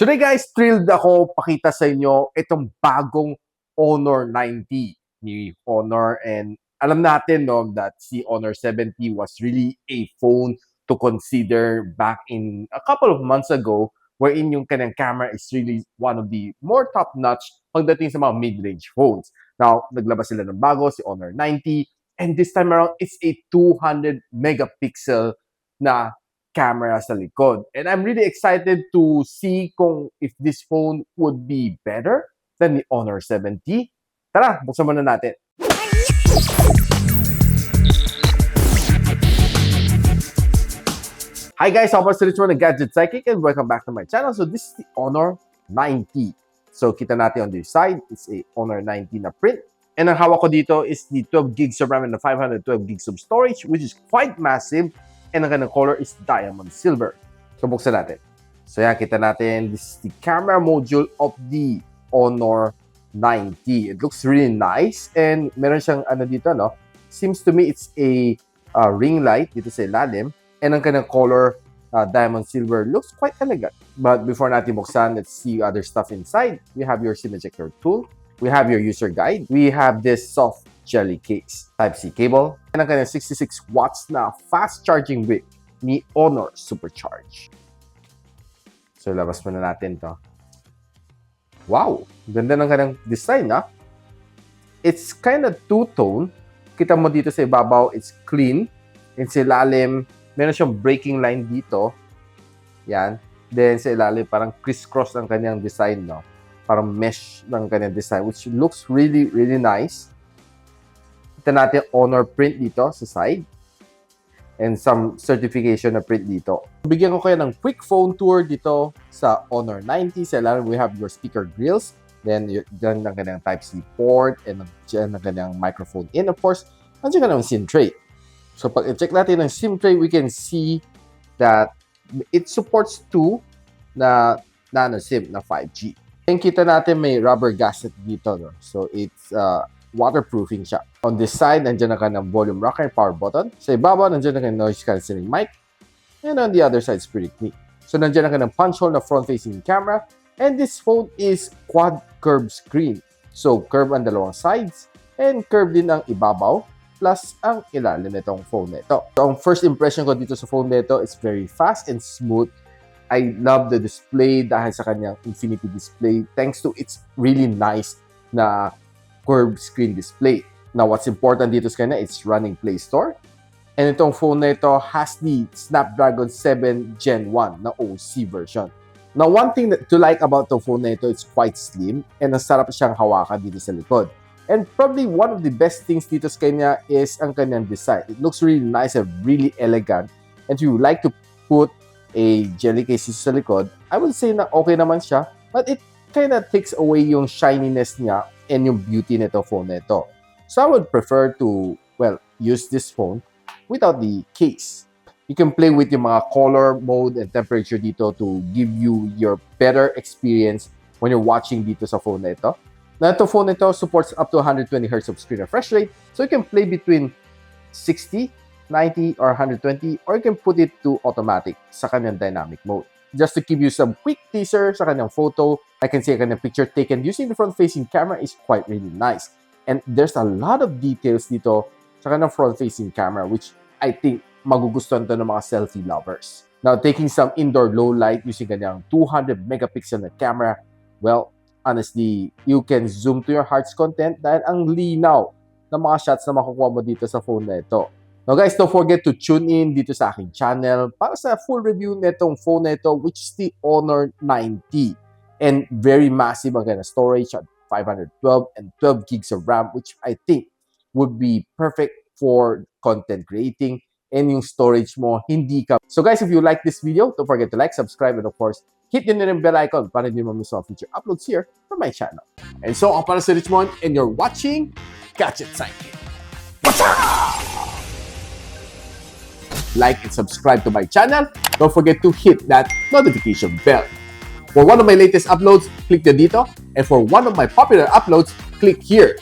Today guys, thrilled ako pakita sa inyo itong bagong Honor 90 ni Honor, and alam natin no that si Honor 70 was really a phone to consider back in a couple of months ago, wherein yung kanyang camera is really one of the more top-notch pagdating sa mga mid-range phones. Now, naglabas sila ng bago, si Honor 90, and this time around, it's a 200 megapixel na camera sa likod. And I'm really excited to see kung if this phone would be better than the Honor 70. Tara, buksan muna natin. Hi guys, ako si Richmond ng Gadget Sidekick and welcome back to my channel. So this is the Honor 90. So kita natin on this side, it's a Honor 90 na print. And ang hawak ko dito is the 12 gigs of RAM and the 512 gigs of storage, which is quite massive. And ang kanyang color is diamond silver. So, buksan natin. So, yan, kita natin. This is the camera module of the Honor 90. It looks really nice. And meron siyang, ano dito, no? Seems to me it's a ring light dito sa ilalim. And ang kanyang color, diamond silver, looks quite elegant. But before natin buksan, let's see other stuff inside. We have your SIM ejector tool. We have your user guide. We have this soft jelly case, Type-C cable, and ang kanyang 66 watts na fast charging brick ni Honor Supercharge. So, labas muna natin to. Wow! Ganda ng kanyang design, ha? It's kind of two-tone. Kita mo dito sa ibabaw, it's clean. And sa ilalim, meron siyang breaking line dito. Yan. Then sa ilalim, parang crisscross ang kanyang design, no? Parang mesh ng kanyang design, which looks really, really nice. Kita natin Honor print dito sa side and some certification na print dito. Bigyan ko kayo ng quick phone tour dito sa Honor 90. Sa ilalim, we have your speaker grills. Then, dyan ang kanyang Type-C port and dyan ang kanyang microphone in. Of course, nandiyan ka ng SIM tray. So, pag i-check natin ang SIM tray, we can see that it supports 2 na nano SIM na 5G. And kita natin may rubber gasket dito. No? So, it's waterproofing siya. On this side, nandiyan na ka ng volume rocker and power button. Sa ibabaw, nandiyan na ka ng noise cancelling mic. And on the other side, it's pretty clean. So, nandiyan na ka ng punch hole na front-facing camera. And this phone is quad curved screen. So, curve ang dalawang sides. And curve din ang ibabaw. Plus, ang ilalim nitong phone nito. So, ang first impression ko dito sa phone nito is very fast and smooth. I love the display dahil sa kanyang infinity display. Thanks to its really nice na curved screen display. Now, what's important dito sa kanya, it's running Play Store. And itong phone na ito has the Snapdragon 7 Gen 1 na OC version. Now, one thing to like about the phone na ito, it's quite slim and nasarap siyang hawakan dito sa likod. And probably one of the best things dito sa kanya is ang kanyang design. It looks really nice and really elegant. And if you like to put a jelly case sa likod, I would say na okay naman siya, but it kind of takes away yung shininess niya and yung beauty nito phone nito. So I would prefer to, well, use this phone without the case. You can play with yung mga color mode and temperature dito to give you your better experience when you're watching dito sa phone nito. Na ito phone nito supports up to 120 Hz of screen refresh rate, so you can play between 60, 90, or 120, or you can put it to automatic sa kanyang dynamic mode. Just to give you some quick teaser sa kanyang photo, I can see a kanyang picture taken using the front-facing camera is quite really nice. And there's a lot of details dito sa kanyang front-facing camera, which I think magugustuhan to ng mga selfie lovers. Now, taking some indoor low light using kanyang 200 megapixel na camera, well, honestly, you can zoom to your heart's content dahil ang linaw ng mga shots na makukuha mo dito sa phone na ito. Now guys, don't forget to tune in dito sa aking channel para sa full review netong phone na ito, which is the Honor 90. And very massive ang kanyang storage at 512 and 12 gigs of RAM, which I think would be perfect for content creating. And yung storage mo, hindi ka. So guys, if you like this video, don't forget to like, subscribe, and of course, hit din yung bell icon para hindi mo miss mga future uploads here from my channel. And so, ako para si Richmond, and you're watching Gadget Sidekick. What's up? Like and subscribe to my channel. Don't forget to hit that notification bell. For one of my latest uploads, click the dito. And for one of my popular uploads, click here.